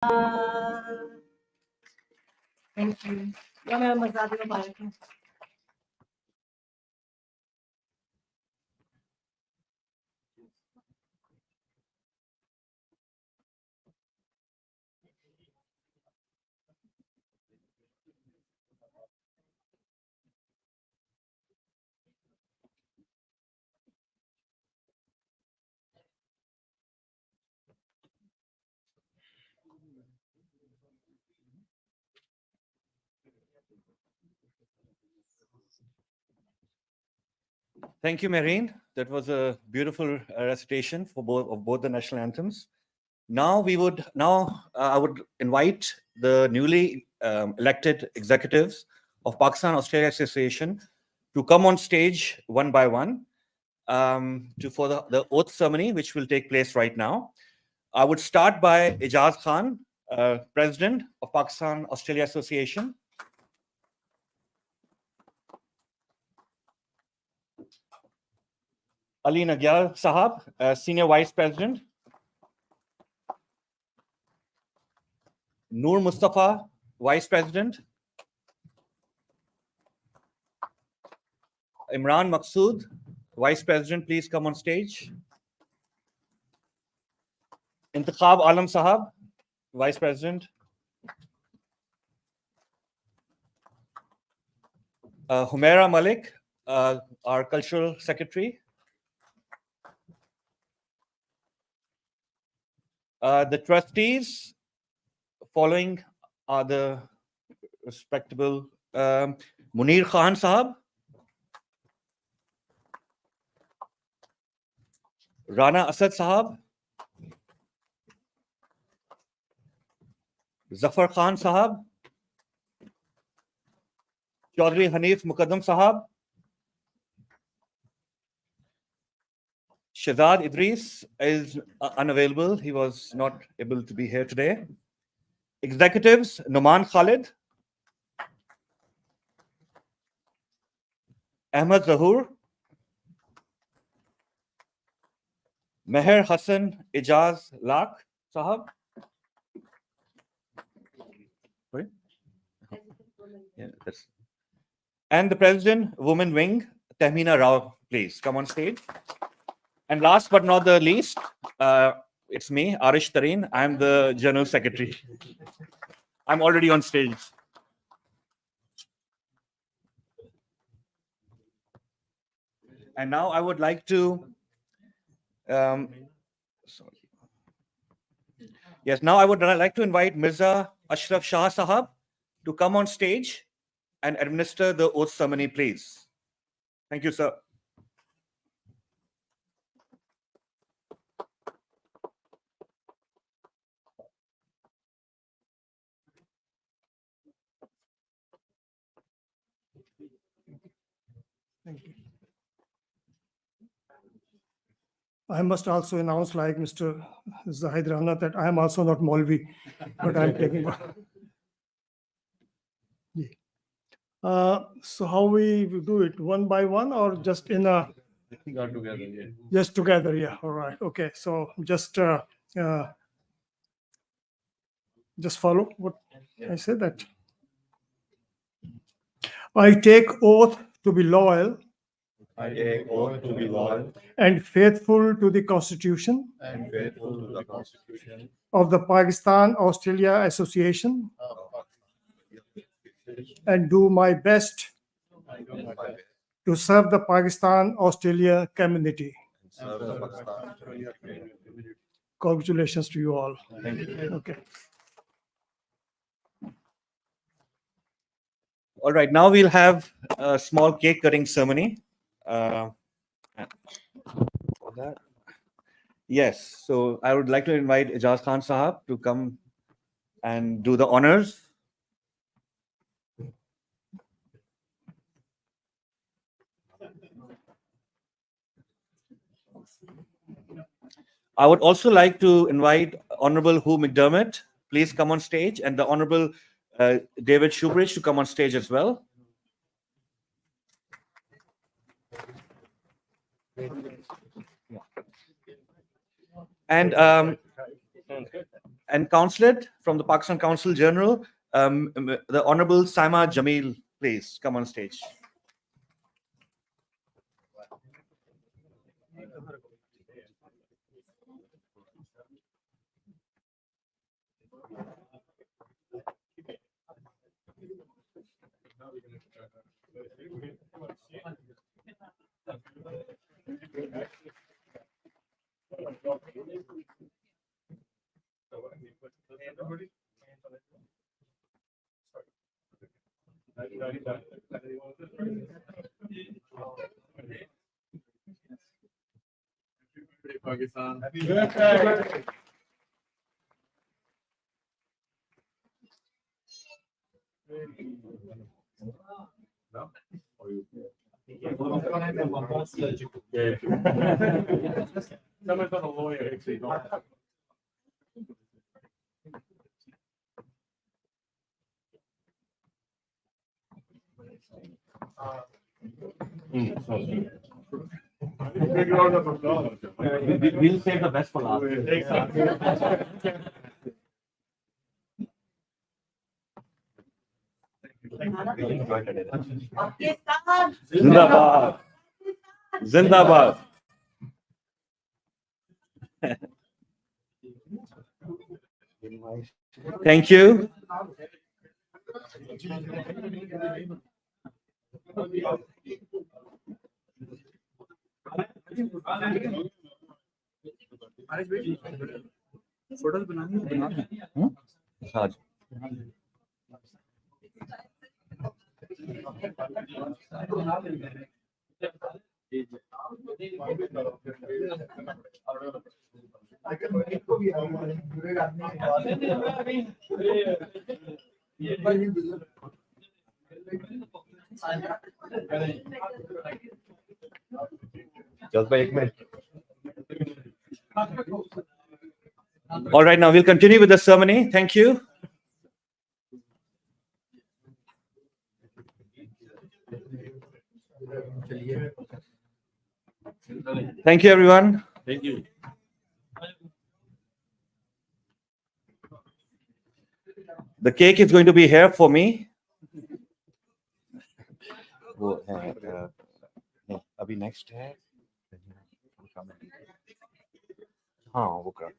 Thank you. या मैं मजाक में बात करूं. Thank you, Marine. That was a beautiful recitation for both the national anthems. Now I would invite the newly elected executives of Pakistan Australia Association to come on stage one by one for the oath ceremony, which will take place right now. I would start by Ijaz Khan, President of Pakistan Australia Association. Ali Nagyar Sahab, Senior Vice President. Noor Mustafa, Vice President. Imran Maqsood, Vice President, please come on stage. Intikhab Alam Sahab, Vice President. Humaira Malik, our Cultural Secretary. The trustees following are the respectable Munir Khan Sahab, Rana Asad Sahab, Zafar Khan Sahab, Chaudhry Hanif Mukaddam Sahab, Shahzad Idris is unavailable. He was not able to be here today. Executives, Noman Khalid, Ahmad Zahur, Meher Hassan Ijaz Lak Sahab. Sorry? Yeah, and the President, Women Wing, Tahmina Rao, please come on stage. And last but not the least, it's me, Arish Tareen. I'm the General Secretary. I'm already on stage. And now I would like to, now I would like to invite Mirza Ashraf Shah Sahab to come on stage and administer the oath ceremony, please. Thank you, sir. Thank you. I must also announce, like Mr. Zahid Rana, that I am also not Maulvi, but I'm taking one. So how we do it, one by one or just in a? Together, yeah. Just together, yeah. All right. Okay. So just follow what I said. That I take oath to be loyal. I take oath to be loyal And faithful to the Constitution and faithful to the Constitution of the Pakistan Australia Association and do my best to serve the Pakistan Australia community. Congratulations to you all. Thank you. Okay. All right, now we'll have a small cake cutting ceremony. Yes, so I would like to invite Ijaz Khan Sahab to come and do the honors. I would also like to invite Honorable Hugh McDermott, please come on stage, and the Honorable David Shoebridge to come on stage as well. And and consulate from the Pakistan Consul General, the Honorable Saima Jamil, please come on stage. Pakistan. Someone's not a lawyer, actually. Not. We'll save the best for last. Pakistan Zindabad. Zindabad. Thank you. Photos बनानी है हाँ जी. All right, now we'll continue with the ceremony. Thank you. Thank you, everyone. Thank you. The cake is going to be here for me. वो है, नहीं, अभी next है. हाँ, वो कर.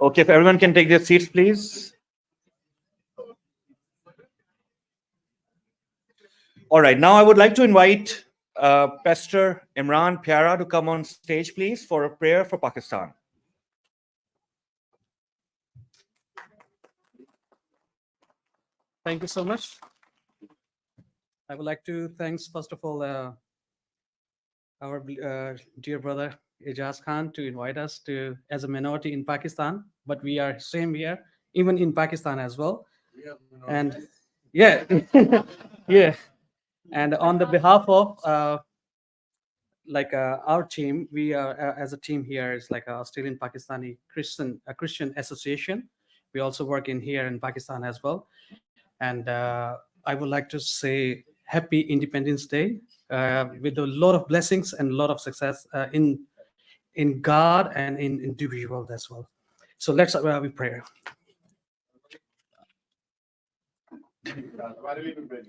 Okay, if everyone can take their seats, please. All right, now I would like to invite Pastor Imran Pyara to come on stage, please, for a prayer for Pakistan. Thank you so much. I would like to thank, first of all, our dear brother Ijaz Khan to invite us to as a minority in Pakistan, but we are same here, even in Pakistan as well. And yeah, yeah. And on the behalf of our team, we are as a team here is like a Australian Pakistani Christian association. We also work in here in Pakistan as well. And I would like to say Happy Independence Day with a lot of blessings and a lot of success in God and in individual as well. So let's we pray.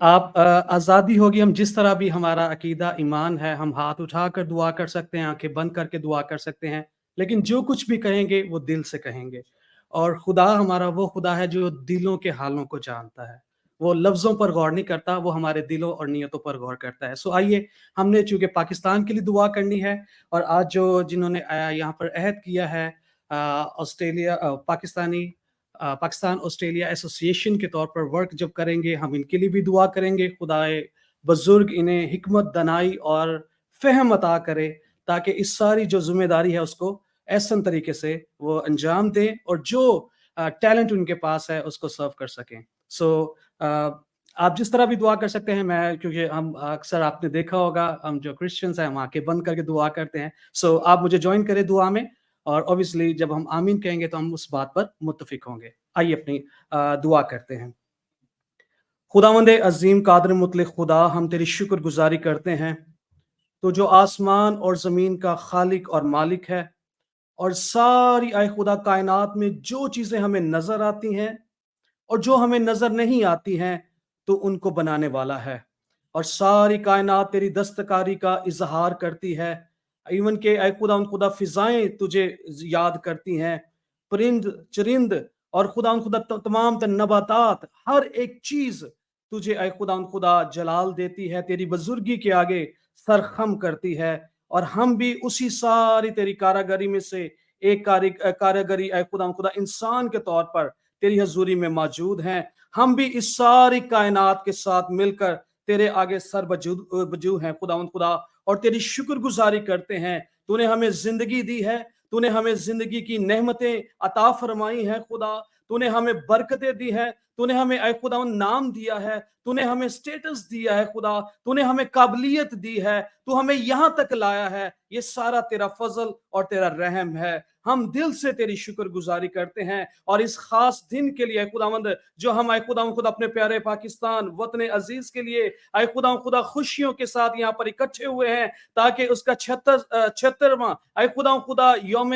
आप आज़ादी होगी, हम जिस तरह भी हमारा अकीदा ईमान है, हम हाथ उठाकर दुआ कर सकते हैं, आंखें बंद करके दुआ कर सकते हैं, लेकिन जो कुछ भी कहेंगे वो दिल से कहेंगे. और खुदा हमारा वो खुदा है जो दिलों के हालों को जानता है. वो लफ्ज़ों पर गौर नहीं करता, वो हमारे दिलों और नियतों पर गौर करता है. सो आइए, हमने चूँकि पाकिस्तान के लिए दुआ करनी है और आज जो जिन्होंने यहाँ पर अहद किया है पाकिस्तान ऑस्ट्रेलिया एसोसिएशन के तौर पर वर्क जब करेंगे, हम इनके लिए भी दुआ करेंगे. खुदाए बुजुर्ग इन्हें हिकमत, दनाई और फ़हम अता करे ताकि इस सारी जो जिम्मेदारी है उसको ऐसा तरीके से वो अंजाम दें और जो टैलेंट उनके पास है उसको सर्व कर सकें. सो आप जिस तरह भी दुआ कर सकते हैं. मैं क्योंकि हम अक्सर आपने देखा होगा हम जो क्रिश्चियंस हैं हम आंखें बंद करके दुआ करते हैं. सो आप मुझे ज्वाइन करें दुआ में और ऑब्वियसली जब हम आमीन कहेंगे तो हम उस बात पर मुत्तफिक होंगे. आइए अपनी दुआ करते हैं. खुदावंद अजीम कादर मुतलक खुदा, हम तेरी शुक्रगुजारी करते हैं تو جو آسمان اور زمین کا خالق اور مالک ہے، اور ساری اے خدا کائنات میں جو چیزیں ہمیں نظر آتی ہیں اور جو ہمیں نظر نہیں آتی ہیں تو ان کو بنانے والا ہے، اور ساری کائنات تیری دستکاری کا اظہار کرتی ہے. ایون کہ اے خدا فضائیں تجھے یاد کرتی ہیں، پرند چرند اور خدا تمام نباتات، ہر ایک چیز تجھے اے خدا جلال دیتی ہے، تیری بزرگی کے آگے سرخم کرتی ہے. اور ہم بھی اسی ساری تیری کاراگری میں سے ایک کاراگری اے خدا انسان کے طور پر تیری حضوری میں موجود ہیں. ہم بھی اس ساری کائنات کے ساتھ مل کر تیرے آگے سر بجو ہیں خدا، اور تیری شکر گزاری کرتے ہیں. تو نے ہمیں زندگی دی ہے، تو نے ہمیں زندگی کی نعمتیں عطا فرمائی ہیں خدا، تو نے ہمیں برکتیں دی ہیں، تو نے ہمیں اے خدا نام دیا ہے، تو نے ہمیں سٹیٹس دیا ہے خدا، تو نے ہمیں قابلیت دی ہے، تو ہمیں یہاں تک لایا ہے. یہ سارا تیرا فضل اور تیرا رحم ہے. ہم دل سے تیری شکر گزاری کرتے ہیں، اور اس خاص دن کے لیے اے خداوند جو ہم اے خدا اپنے پیارے پاکستان وطن عزیز کے لیے اے خدا خوشیوں کے ساتھ یہاں پر اکٹھے ہوئے ہیں، تاکہ اس کا 76واں اے خدا یوم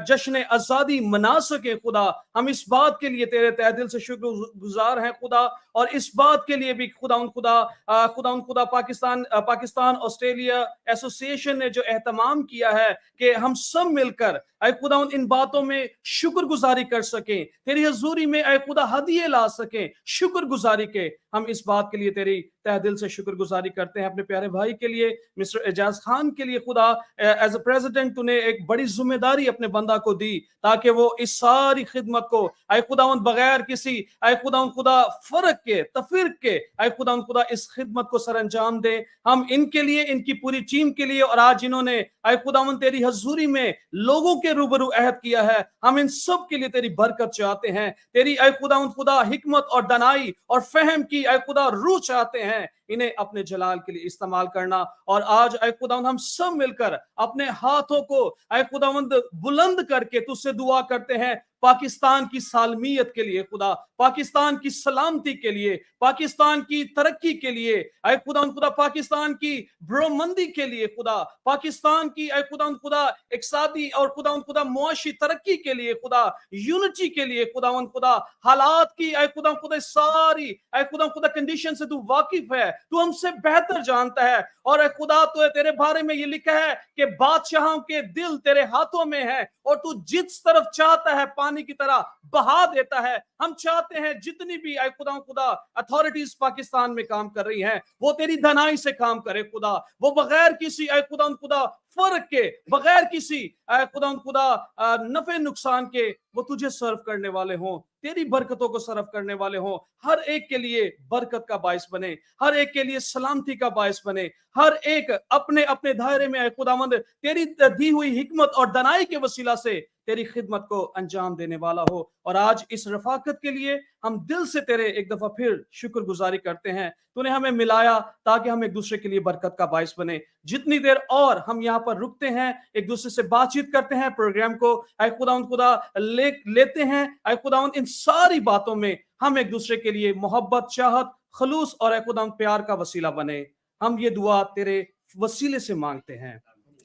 جشن آزادی منا سکے. خدا ہم اس بات کے لیے تیرے تہ دل سے شکر گزار ہیں خدا، اور اس بات کے لیے بھی خدا پاکستان آسٹریلیا ایسوسی ایشن نے جو اہتمام کیا ہے کہ ہم سب مل کر اے خدا ان باتوں میں شکر گزاری کر سکیں، تیری حضوری میں اے خدا ہدیے لا سکیں شکر گزاری کے. ہم اس بات کے لیے تیری تہ دل سے شکر گزاری کرتے ہیں. اپنے پیارے بھائی کے لیے مسٹر اعجاز خان کے لیے خدا ایز اے پریزیڈنٹ تو نے ایک بڑی ذمہ داری اپنے بندہ کو دی، تاکہ وہ اس ساری خدمت کو اے خداوند بغیر کسی اے خدا فرق کے تفرق کے اے خدا اس خدمت کو سر انجام دے. ہم ان کے لیے، ان کی پوری ٹیم کے لیے، اور آج انہوں نے اے خداوند تیری حضوری میں لوگوں کے روبرو عہد کیا ہے، ہم ان سب کے لیے تیری برکت چاہتے ہیں. تیری اے خدا حکمت اور دانائی اور فہم کی اے خدا روح چاہتے ہیں، انہیں اپنے جلال کے لیے استعمال کرنا. اور آج اے خداوند ہم سب مل کر اپنے ہاتھوں کو اے خداوند بلند کر کے تجھ سے دعا کرتے ہیں پاکستان کی سالمیت کے لیے خدا، پاکستان کی سلامتی کے لیے، پاکستان کی ترقی کے لیے اے خدا پاکستان کی برومندی کے لیے خدا، پاکستان کی اے خدا اقتصادی اور خدا معاشی ترقی کے لیے خدا، یونٹی کے لیے خدا حالات کی اے خدا ساری اے خدا کنڈیشن سے تو واقف ہے، تو ہم سے بہتر جانتا ہے. اور اے خدا تو تیرے بارے میں یہ لکھا ہے کہ بادشاہوں کے دل تیرے ہاتھوں میں ہے، اور تو جس طرف چاہتا ہے پانی کی طرح بہا دیتا ہے. ہم چاہتے ہیں جتنی بھی اے خدا اتھارٹیز پاکستان میں کام کر رہی ہیں وہ تیری دانائی سے کام کرے خدا، وہ بغیر کسی اے خدا فرق کے، بغیر کسی اے خدا نفع نقصان کے وہ تجھے سرو کرنے والے ہوں، تیری برکتوں کو صرف کرنے والے ہوں. ہر ایک کے لیے برکت کا باعث بنے، ہر ایک کے لیے سلامتی کا باعث بنے، ہر ایک اپنے اپنے دائرے میں اے خداوند تیری دی ہوئی حکمت اور دانائی کے وسیلہ سے تیری خدمت کو انجام دینے والا ہو. اور آج اس رفاقت کے لیے ہم دل سے تیرے ایک دفعہ پھر شکر گزاری کرتے ہیں. تو نے ہمیں ملایا تاکہ ہم ایک دوسرے کے لیے برکت کا باعث بنے. جتنی دیر اور ہم یہاں پر رکتے ہیں، ایک دوسرے سے بات چیت کرتے ہیں، پروگرام کو اے خدا لیتے ہیں، اے خدا ان ساری باتوں میں ہم ایک دوسرے کے لیے محبت، چاہت، خلوص اور اے خدا پیار کا وسیلہ بنے. ہم یہ دعا تیرے وسیلے سے مانگتے ہیں،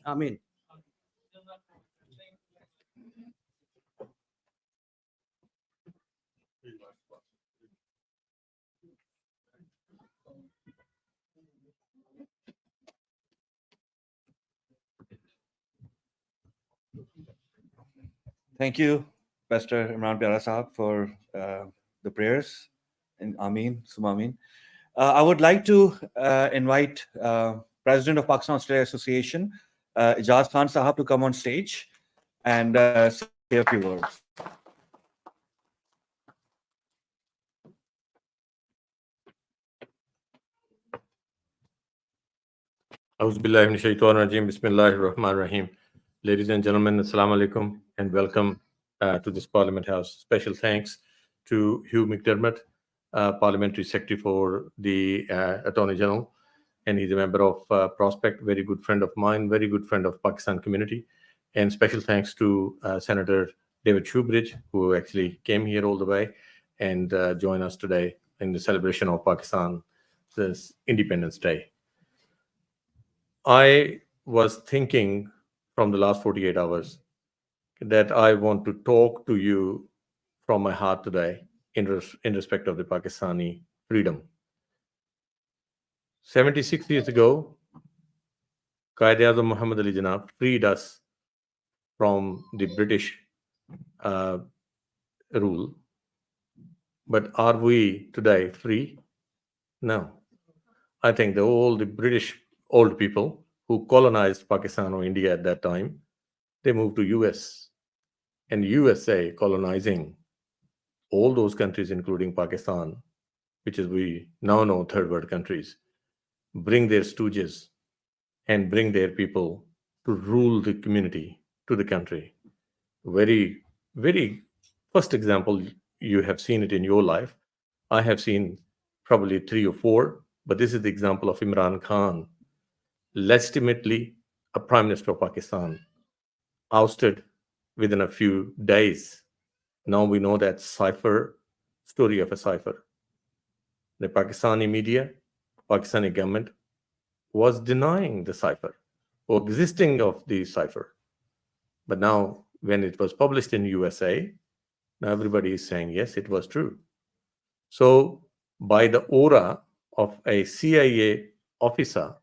آمین. Thank you, Pastor Imran Pyara Sahab, for the prayers. And Ameen, Sum Ameen. I would like to invite President of Pakistan Australia Association, Ijaz Khan Sahab, to come on stage and say a few words. A'udhu billahi minash shaitanir rajeem. Bismillahir Rahmanir Rahim. Ladies and gentlemen, Assalamu alaikum and welcome to this Parliament House. Special thanks to Hugh McDermott, Parliamentary Secretary for the Attorney General, and he's a member of Prospect, very good friend of mine, very good friend of Pakistan community. And special thanks to Senator David Shoebridge, who actually came here all the way and joined us today in the celebration of Pakistan's Independence Day. I was thinking from the last 48 hours that I want to talk to you from my heart today in respect of the Pakistani freedom. 76 years ago, Qaid-e-Azam Muhammad Ali Jinnah freed us from the British rule. But are we today free? No. I think all the British old people who colonized Pakistan or India at that time, they moved to US. And USA colonizing all those countries, including Pakistan, which is we now know third world countries, bring their stooges and bring their people to rule the community, to the country. Very, very first example, you have seen it in your life. I have seen probably 3 or 4, but this is the example of Imran Khan, legitimately a prime minister of Pakistan, ousted within a few days. Now we know that cipher, story of a cipher. The Pakistani media, Pakistani government was denying the cipher or existing of the cipher. But now when it was published in USA, now everybody is saying, yes, it was true. So by the aura of a CIA officer,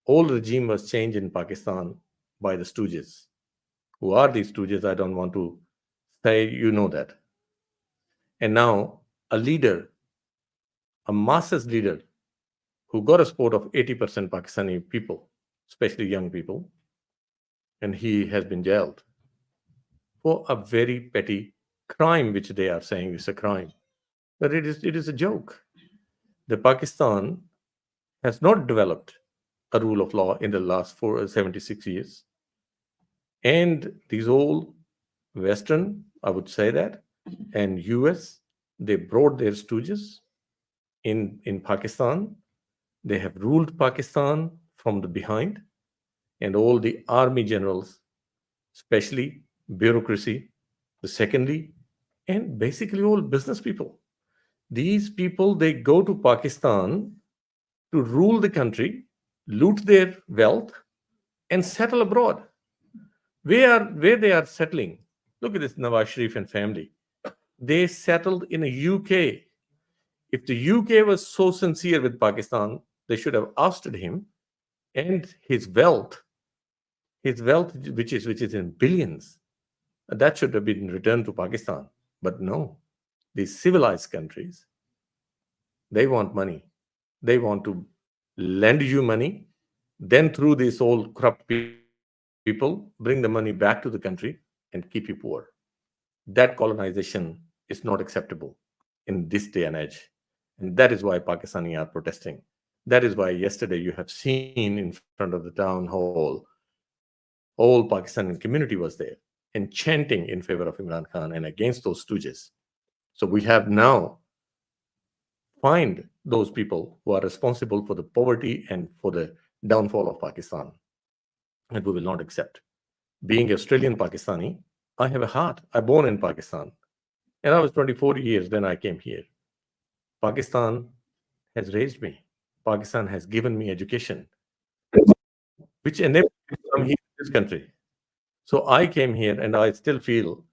whole regime was changed in Pakistan by the stooges. Who are these stooges? I don't want to say, you know that. And now a leader, a masses leader who got a support of 80% Pakistani people, especially young people, and he has been jailed for a very petty crime, which they are saying is a crime. But it is a joke. The Pakistan has not developed a rule of law in the last 76 years. And these all Western, I would say that, and US, they brought their stooges in Pakistan. They have ruled Pakistan from the behind, and all the army generals, especially bureaucracy, the secondly, and basically all business people. These people, they go to Pakistan to rule the country, loot their wealth, and settle abroad. Where they are settling? Look at this Nawaz Sharif and family. They settled in a UK. If the UK was so sincere with Pakistan, they should have ousted him, and his wealth, which is in billions, that should have been returned to Pakistan. But no, these civilized countries, they want money. They want to lend you money, then through these all corrupt people, bring the money back to the country and keep you poor. That colonization is not acceptable in this day and age. And that is why Pakistani are protesting. That is why yesterday you have seen in front of the town hall, whole Pakistani community was there and chanting in favor of Imran Khan and against those stooges. So we have now find those people who are responsible for the poverty and for the downfall of Pakistan. And we will not accept. Being Australian Pakistani, I have a heart. I born in Pakistan. And I was 24 years when I came here. Pakistan has raised me. Pakistan has given me education, which enabled me to come here in this country. So I came here and I still feel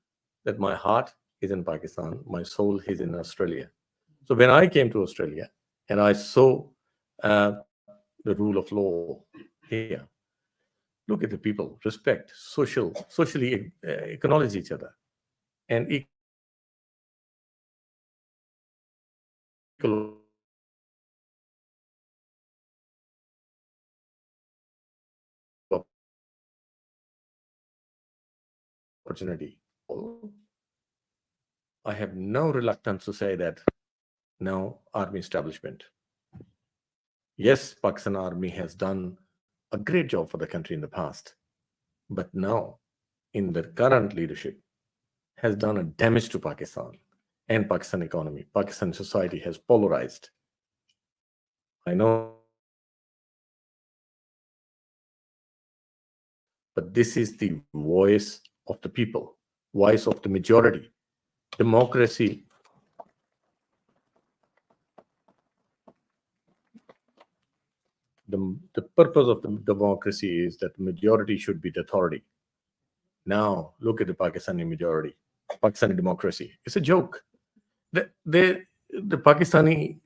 that my heart is in Pakistan, my soul is in Australia. So when I came to Australia and I saw the rule of law here, look at the people, respect, socially acknowledge each other, and equal opportunity. I have no reluctance to say that no army establishment. Yes, Pakistan Army has done a great job for the country in the past, but now in the current leadership has done a damage to Pakistan and Pakistan economy. Pakistan society has polarized. I know, but this is the voice of the people, voice of the majority. Democracy the purpose of the democracy is that the majority should be the authority. Now, look at the Pakistani majority, Pakistani democracy. It's a joke. The Pakistani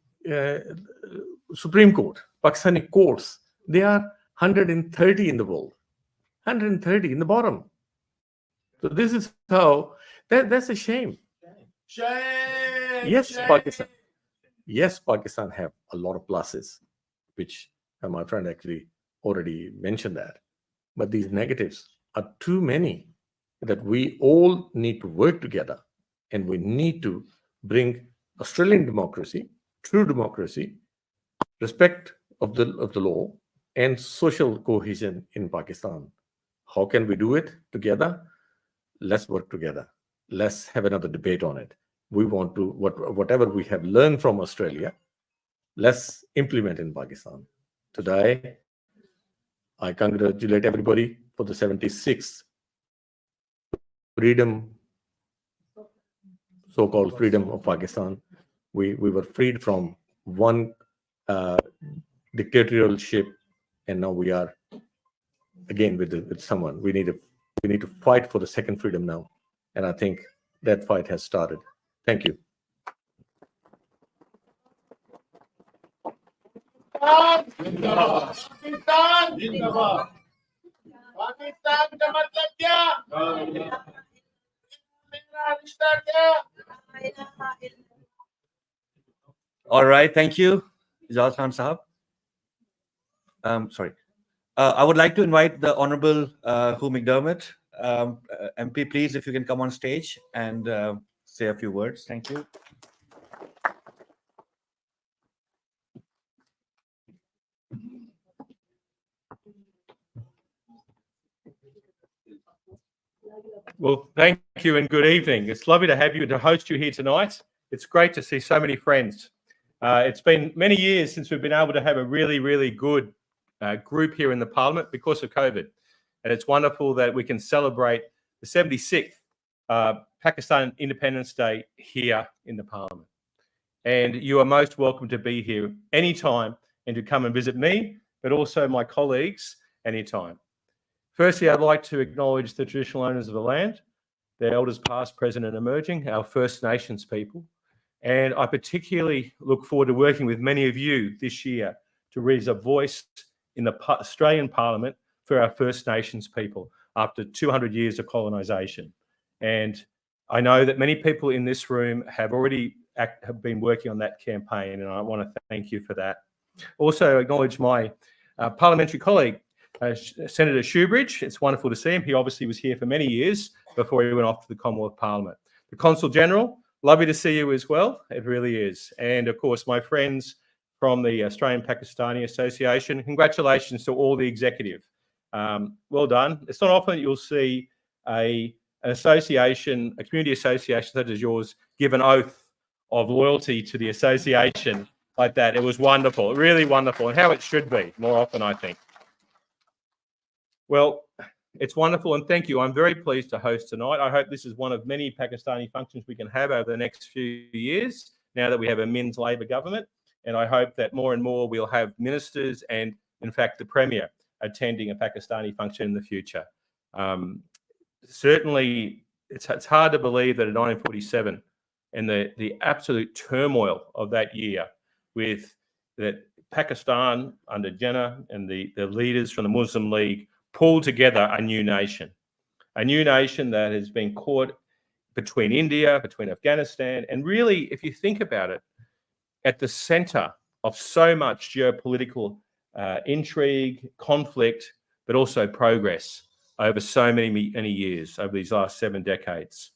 Supreme Court, Pakistani courts, they are 130 in the world, 130 in the bottom. So this is how, that's a shame. Yes, Pakistan. Yes, Pakistan have a lot of pluses, which my friend actually already mentioned that. But these negatives are too many that we all need to work together, and we need to bring Australian democracy, true democracy, respect of the law, and social cohesion in Pakistan. How can we do it together? Let's work together. Let's have another debate on it. We want to, whatever we have learned from Australia, let's implement in Pakistan. Today, I congratulate everybody for the 76th freedom, so-called freedom of Pakistan. We were freed from one dictatorialship, and now we are again with someone. We need to fight for the second freedom now, and I think that fight has started. Thank you. Pakistan का मतलब क्या? मेरा रिश्ता क्या? All right, thank you, Ijaz Khan Sahab. Sorry. I would like to invite the Honorable Hugh McDermott, MP, please, if you can come on stage and say a few words. Thank you. Well, thank you and good evening. It's lovely to have you, to host you here tonight. It's great to see so many friends. It's been many years since we've been able to have a really, really good group here in the Parliament because of COVID. And it's wonderful that we can celebrate the 76th Pakistan Independence Day here in the Parliament. And you are most welcome to be here anytime and to come and visit me, but also my colleagues anytime. Firstly, I'd like to acknowledge the traditional owners of the land, their elders past, present and emerging, our First Nations people. And I particularly look forward to working with many of you this year to raise a voice in the Australian Parliament for our First Nations people after 200 years of colonisation. And I know that many people in this room have already have been working on that campaign, and I want to thank you for that. Also acknowledge my parliamentary colleague, Senator Shoebridge. It's wonderful to see him. He obviously was here for many years before he went off to the Commonwealth Parliament. The Consul General, lovely to see you as well. It really is. And of course, my friends from the Australian Pakistani Association, congratulations to all the executive. Well done. It's not often that you'll see an association, a community association such as yours, give an oath of loyalty to the association like that. It was wonderful, really wonderful, and how it should be more often, I think. Well, it's wonderful, and thank you. I'm very pleased to host tonight. I hope this is one of many Pakistani functions we can have over the next few years, now that we have a Min's Labor government. And I hope that more and more we'll have ministers and, in fact, the Premier attending a Pakistani function in the future. Certainly, it's hard to believe that in 1947 and the absolute turmoil of that year with that Pakistan under Jinnah and the leaders from the Muslim League pulled together a new nation that has been caught between India, between Afghanistan, and really, if you think about it, at the center of so much geopolitical intrigue, conflict, but also progress over so many years, over these last 7 decades.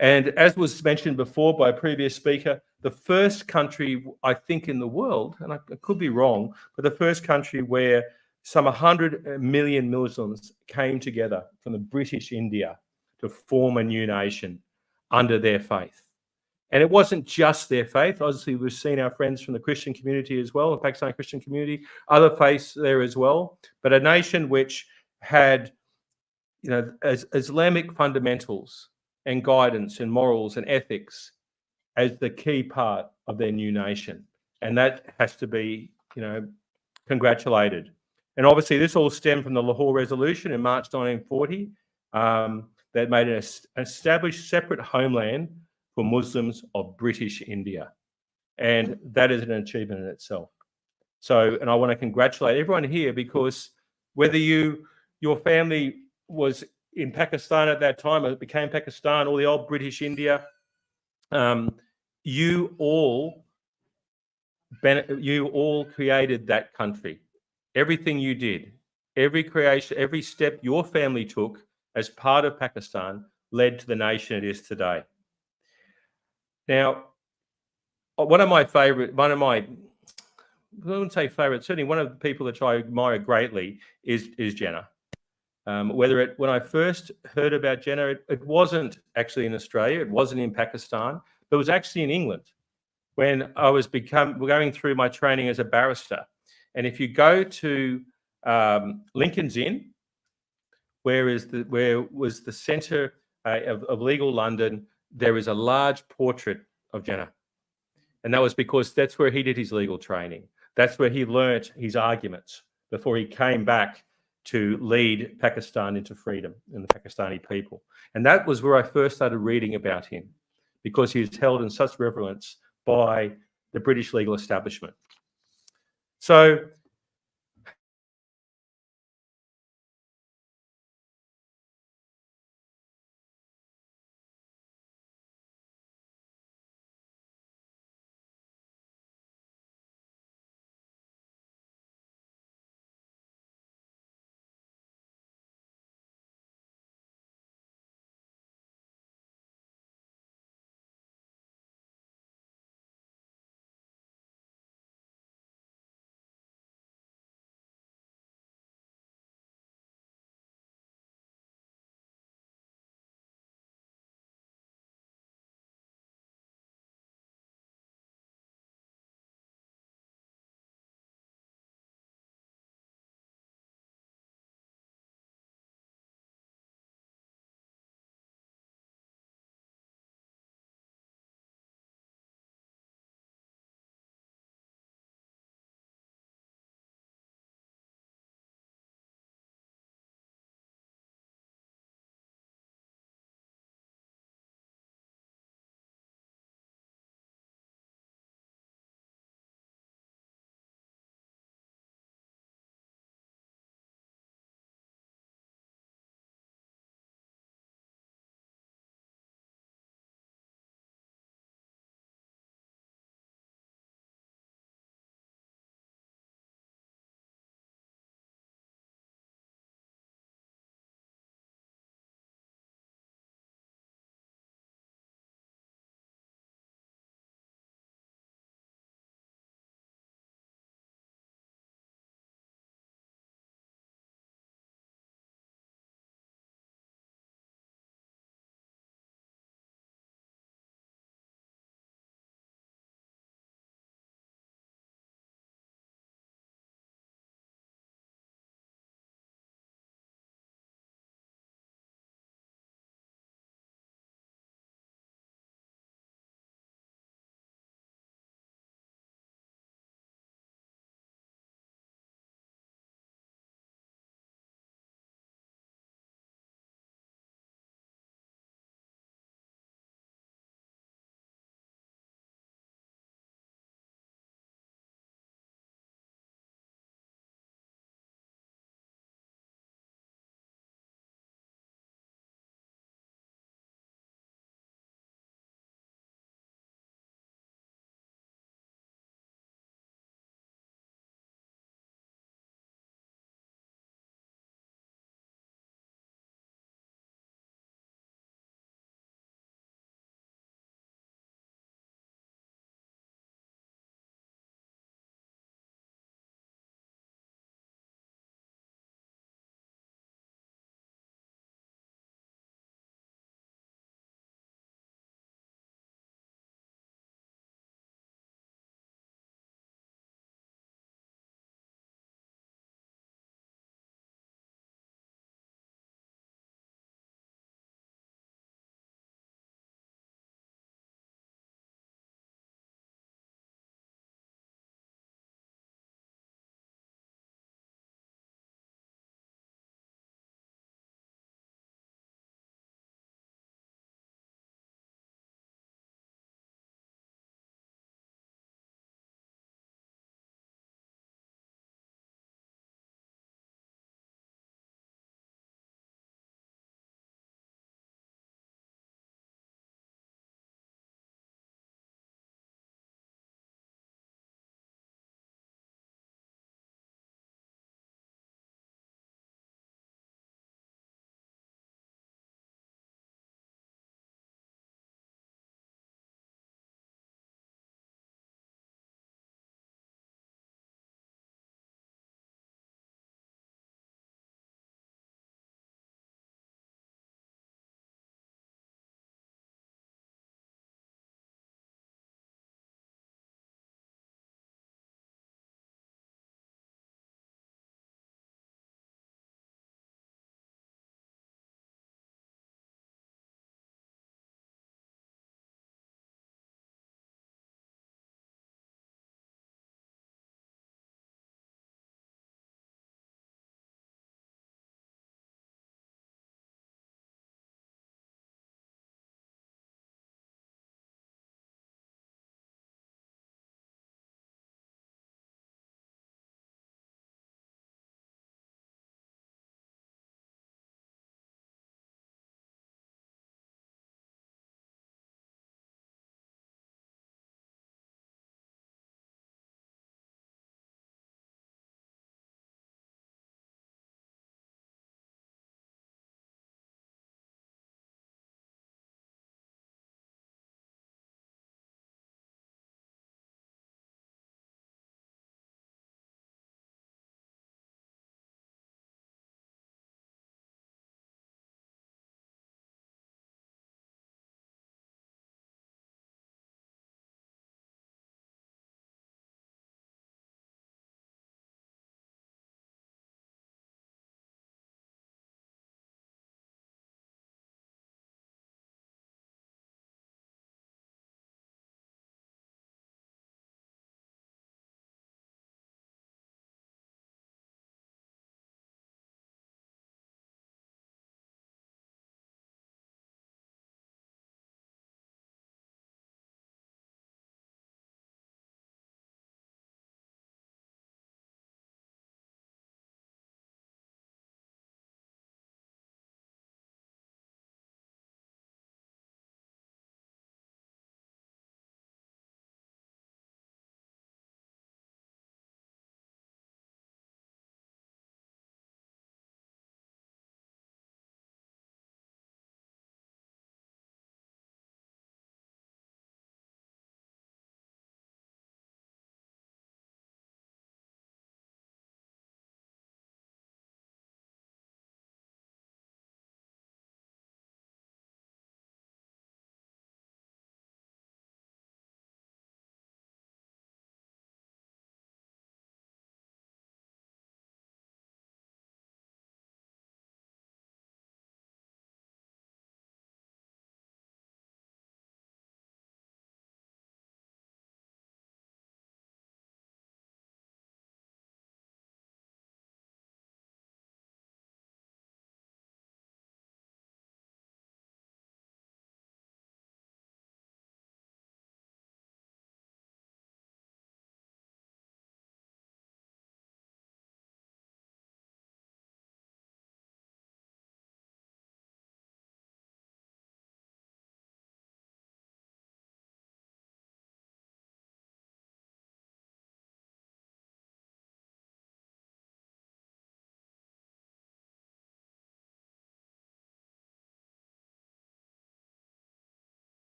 And as was mentioned before by a previous speaker, the first country, I think, in the world, and I could be wrong, but the first country where some 100 million Muslims came together from the British India to form a new nation under their faith. And it wasn't just their faith. Obviously, we've seen our friends from the Christian community as well, the Pakistani Christian community, other faiths there as well. But a nation which had, as Islamic fundamentals and guidance and morals and ethics as the key part of their new nation. And that has to be, congratulated. And obviously, this all stemmed from the Lahore Resolution in March 1940 that made an established separate homeland for Muslims of British India. And that is an achievement in itself. So, and I want to congratulate everyone here, because whether your family was in Pakistan at that time, or it became Pakistan, or the old British India, you all created that country. Everything you did, every creation, every step your family took as part of Pakistan led to the nation it is today. Now, I wouldn't say favorite, certainly one of the people that I admire greatly is Jenna. When I first heard about Jenna, it wasn't actually in Australia, it wasn't in Pakistan, but it was actually in England when I was going through my training as a barrister. And if you go to Lincoln's Inn, where was the centre of legal London, there is a large portrait of Jenna. And that was because that's where he did his legal training. That's where he learnt his arguments before he came back to lead Pakistan into freedom and the Pakistani people. And that was where I first started reading about him, because he was held in such reverence by the British legal establishment. So